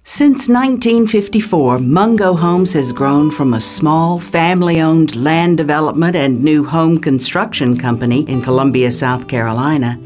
Since 1954, Mungo Homes has grown from a small, family-owned land development and new home construction company in Columbia, South Carolina,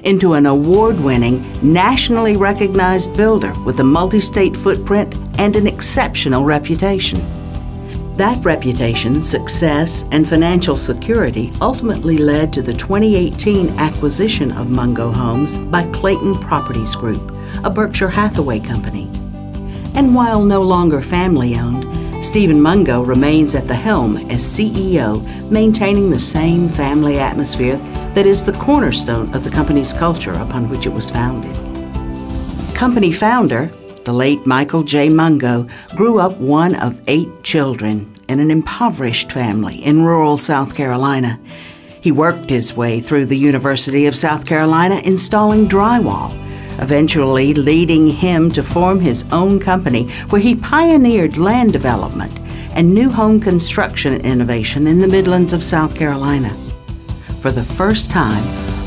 into an award-winning, nationally recognized builder with a multi-state footprint and an exceptional reputation. That reputation, success, and financial security ultimately led to the 2018 acquisition of Mungo Homes by Clayton Properties Group, a Berkshire Hathaway company. And while no longer family-owned, Stephen Mungo remains at the helm as CEO, maintaining the same family atmosphere that is the cornerstone of the company's culture upon which it was founded. Company founder, the late Michael J. Mungo, grew up one of 8 children in an impoverished family in rural South Carolina. He worked his way through the University of South Carolina installing drywall, eventually leading him to form his own company where he pioneered land development and new home construction innovation in the Midlands of South Carolina. For the first time,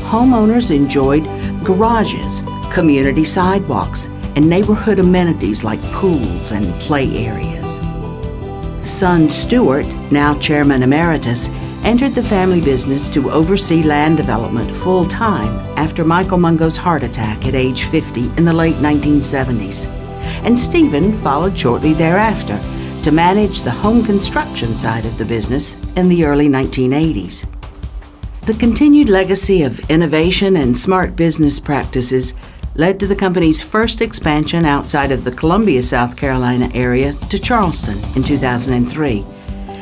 homeowners enjoyed garages, community sidewalks, and neighborhood amenities like pools and play areas. Son Stuart, now Chairman Emeritus, entered the family business to oversee land development full-time after Michael Mungo's heart attack at age 50 in the late 1970s. And Stephen followed shortly thereafter to manage the home construction side of the business in the early 1980s. The continued legacy of innovation and smart business practices led to the company's first expansion outside of the Columbia, South Carolina area to Charleston in 2003.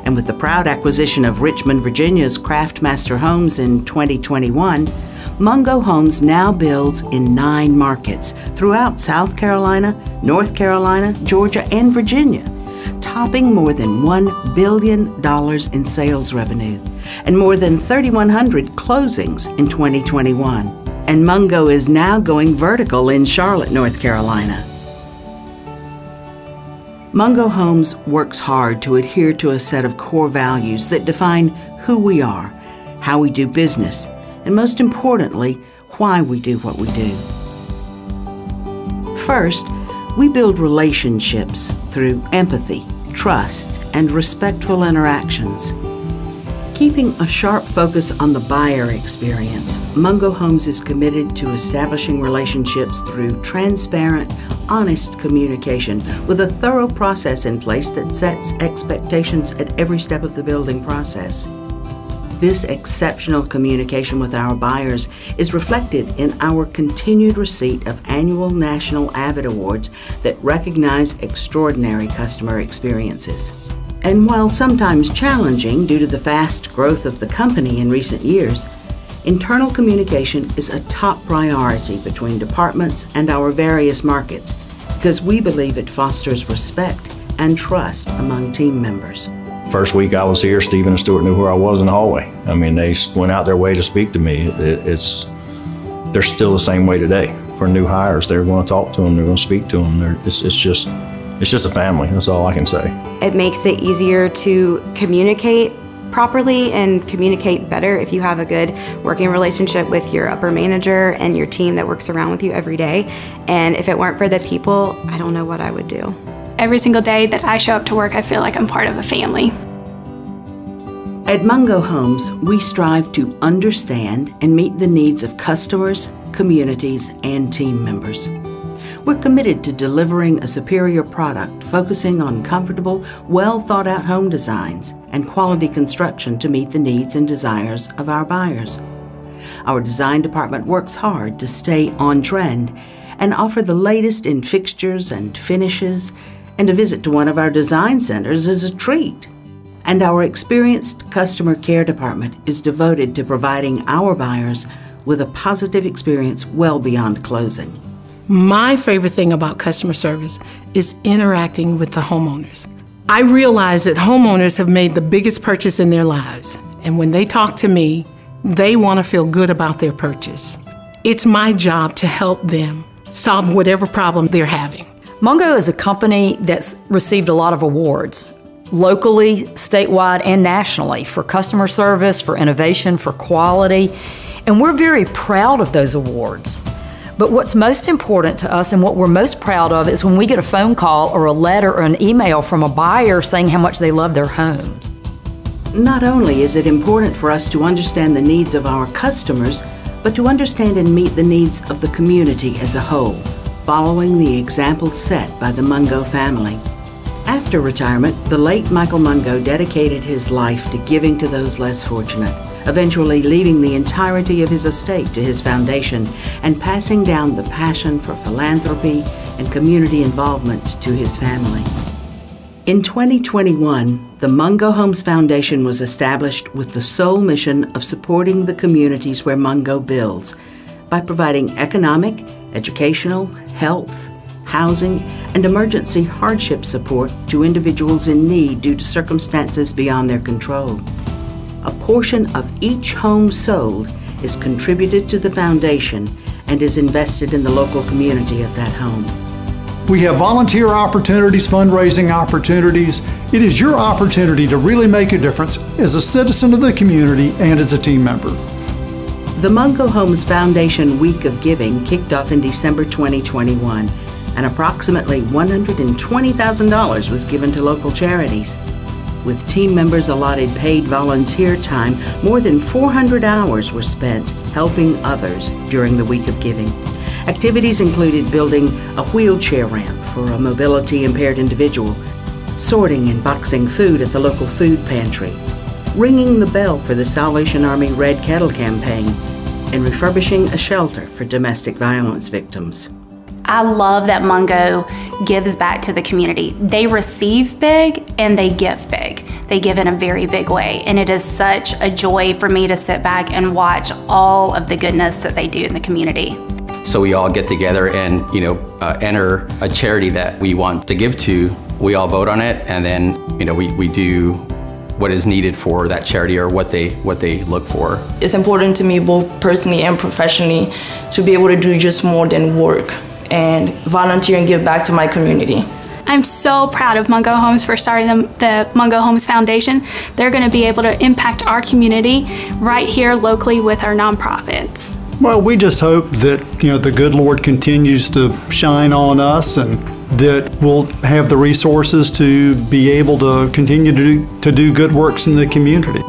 And with the proud acquisition of Richmond, Virginia's Craftmaster Homes in 2021, Mungo Homes now builds in 9 markets throughout South Carolina, North Carolina, Georgia, and Virginia, topping more than $1 billion in sales revenue and more than 3,100 closings in 2021. And Mungo is now going vertical in Charlotte, North Carolina. Mungo Homes works hard to adhere to a set of core values that define who we are, how we do business, and most importantly, why we do what we do. First, we build relationships through empathy, trust, and respectful interactions. Keeping a sharp focus on the buyer experience, Mungo Homes is committed to establishing relationships through transparent, honest communication with a thorough process in place that sets expectations at every step of the building process. This exceptional communication with our buyers is reflected in our continued receipt of annual National Avid Awards that recognize extraordinary customer experiences. And while sometimes challenging due to the fast growth of the company in recent years, internal communication is a top priority between departments and our various markets because we believe it fosters respect and trust among team members. First week I was here, Stephen and Stuart knew where I was in the hallway. I mean, they went out their way to speak to me. They're still the same way today. For new hires, they're going to talk to them, they're going to speak to them. It's just a family, that's all I can say. It makes it easier to communicate properly and communicate better if you have a good working relationship with your upper manager and your team that works around with you every day. And if it weren't for the people, I don't know what I would do. Every single day that I show up to work, I feel like I'm part of a family. At Mungo Homes, we strive to understand and meet the needs of customers, communities, and team members. We're committed to delivering a superior product focusing on comfortable, well-thought-out home designs and quality construction to meet the needs and desires of our buyers. Our design department works hard to stay on trend and offer the latest in fixtures and finishes, and a visit to one of our design centers is a treat. And our experienced customer care department is devoted to providing our buyers with a positive experience well beyond closing. My favorite thing about customer service is interacting with the homeowners. I realize that homeowners have made the biggest purchase in their lives, and when they talk to me, they want to feel good about their purchase. It's my job to help them solve whatever problem they're having. Mungo is a company that's received a lot of awards, locally, statewide, and nationally, for customer service, for innovation, for quality, and we're very proud of those awards. But what's most important to us and what we're most proud of is when we get a phone call or a letter or an email from a buyer saying how much they love their homes. Not only is it important for us to understand the needs of our customers, but to understand and meet the needs of the community as a whole, following the example set by the Mungo family. After retirement, the late Michael Mungo dedicated his life to giving to those less fortunate, eventually leaving the entirety of his estate to his foundation and passing down the passion for philanthropy and community involvement to his family. In 2021, the Mungo Homes Foundation was established with the sole mission of supporting the communities where Mungo builds by providing economic, educational, health, housing, and emergency hardship support to individuals in need due to circumstances beyond their control. A portion of each home sold is contributed to the foundation and is invested in the local community of that home. We have volunteer opportunities, fundraising opportunities. It is your opportunity to really make a difference as a citizen of the community and as a team member. The Mungo Homes Foundation Week of Giving kicked off in December 2021, and approximately $120,000 was given to local charities. With team members allotted paid volunteer time, more than 400 hours were spent helping others during the Week of Giving. Activities included building a wheelchair ramp for a mobility-impaired individual, sorting and boxing food at the local food pantry, ringing the bell for the Salvation Army Red Kettle campaign, and refurbishing a shelter for domestic violence victims. I love that Mungo gives back to the community. They receive big and they give big. They give in a very big way, and it is such a joy for me to sit back and watch all of the goodness that they do in the community. So we all get together and enter a charity that we want to give to. We all vote on it, and then we do what is needed for that charity or what they look for. It's important to me both personally and professionally to be able to do just more than work and volunteer and give back to my community. I'm so proud of Mungo Homes for starting the Mungo Homes Foundation. They're going to be able to impact our community right here locally with our nonprofits. Well, we just hope that the good Lord continues to shine on us, and that we'll have the resources to be able to continue to do good works in the community.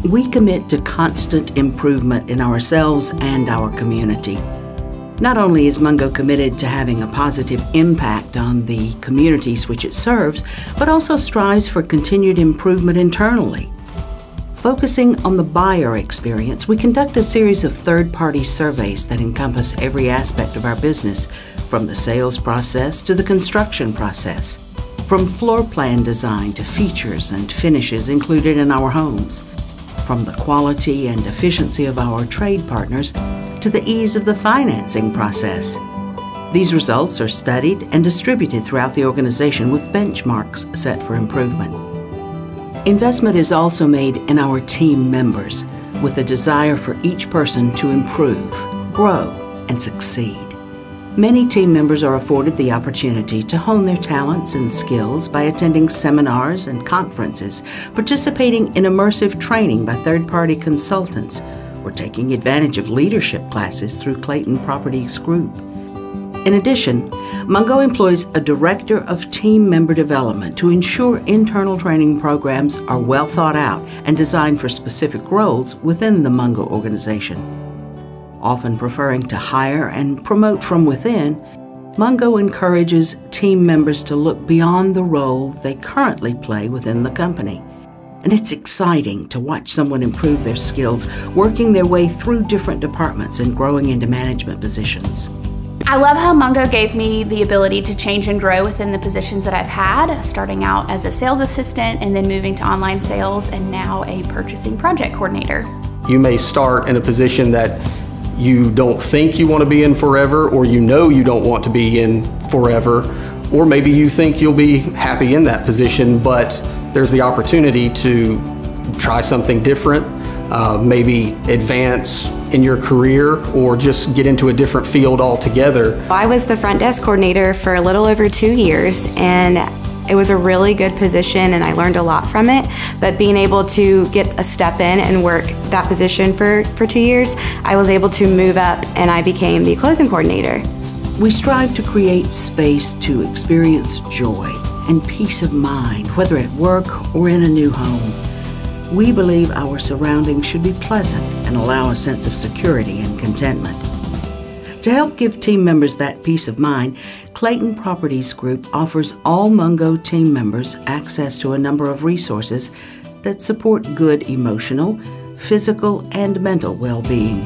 We commit to constant improvement in ourselves and our community. Not only is Mungo committed to having a positive impact on the communities which it serves, but also strives for continued improvement internally. Focusing on the buyer experience, we conduct a series of third-party surveys that encompass every aspect of our business, from the sales process to the construction process, from floor plan design to features and finishes included in our homes, from the quality and efficiency of our trade partners to the ease of the financing process. These results are studied and distributed throughout the organization with benchmarks set for improvement. Investment is also made in our team members, with a desire for each person to improve, grow, and succeed. Many team members are afforded the opportunity to hone their talents and skills by attending seminars and conferences, participating in immersive training by third-party consultants, or taking advantage of leadership classes through Clayton Properties Group. In addition, Mungo employs a director of team member development to ensure internal training programs are well thought out and designed for specific roles within the Mungo organization. Often preferring to hire and promote from within, Mungo encourages team members to look beyond the role they currently play within the company. And it's exciting to watch someone improve their skills, working their way through different departments and growing into management positions. I love how Mungo gave me the ability to change and grow within the positions that I've had, starting out as a sales assistant and then moving to online sales and now a purchasing project coordinator. You may start in a position that you don't think you want to be in forever, or you don't want to be in forever, or maybe you think you'll be happy in that position, but there's the opportunity to try something different, maybe advance in your career, or just get into a different field altogether. I was the front desk coordinator for a little over 2 years, and It was a really good position and I learned a lot from it, but being able to get a step in and work that position for 2 years, I was able to move up and I became the closing coordinator. We strive to create space to experience joy and peace of mind, whether at work or in a new home. We believe our surroundings should be pleasant and allow a sense of security and contentment. To help give team members that peace of mind, Clayton Properties Group offers all Mungo team members access to a number of resources that support good emotional, physical, and mental well-being.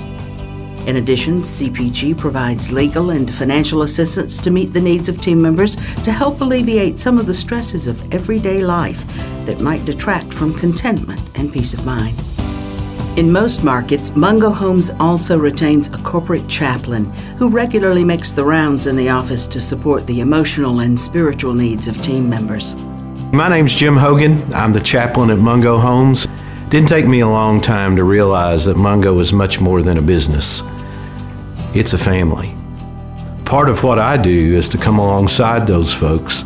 In addition, CPG provides legal and financial assistance to meet the needs of team members to help alleviate some of the stresses of everyday life that might detract from contentment and peace of mind. In most markets, Mungo Homes also retains a corporate chaplain who regularly makes the rounds in the office to support the emotional and spiritual needs of team members. My name's Jim Hogan. I'm the chaplain at Mungo Homes. Didn't take me a long time to realize that Mungo is much more than a business. It's a family. Part of what I do is to come alongside those folks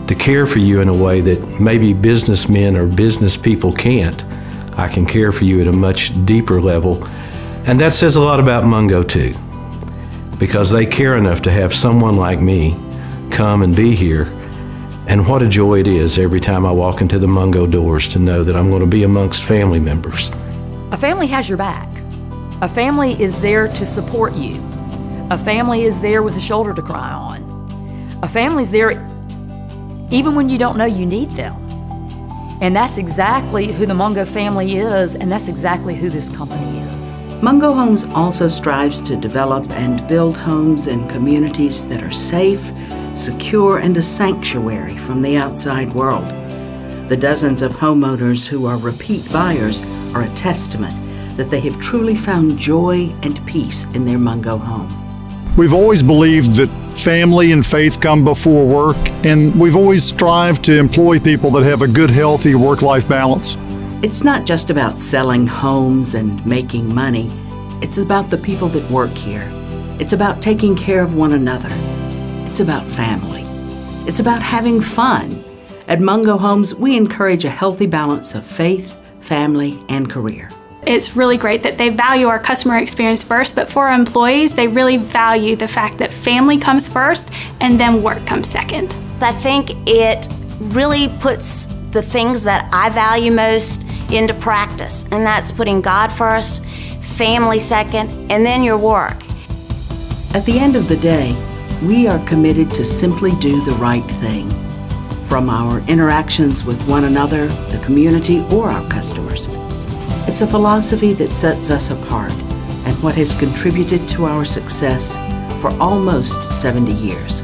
to care for you in a way that maybe businessmen or business people can't. I can care for you at a much deeper level, and that says a lot about Mungo too, because they care enough to have someone like me come and be here. And what a joy it is every time I walk into the Mungo doors to know that I'm going to be amongst family members. A family has your back. A family is there to support you. A family is there with a shoulder to cry on. A family's there even when you don't know you need them. And that's exactly who the Mungo family is, and that's exactly who this company is. Mungo Homes also strives to develop and build homes in communities that are safe, secure, and a sanctuary from the outside world. The dozens of homeowners who are repeat buyers are a testament that they have truly found joy and peace in their Mungo home. We've always believed that family and faith come before work, and we've always strived to employ people that have a good, healthy work-life balance. It's not just about selling homes and making money. It's about the people that work here. It's about taking care of one another. It's about family. It's about having fun. At Mungo Homes, we encourage a healthy balance of faith, family, and career. It's really great that they value our customer experience first, but for our employees, they really value the fact that family comes first and then work comes second. I think it really puts the things that I value most into practice, and that's putting God first, family second, and then your work. At the end of the day, we are committed to simply do the right thing. From our interactions with one another, the community, or our customers. It's a philosophy that sets us apart and what has contributed to our success for almost 70 years.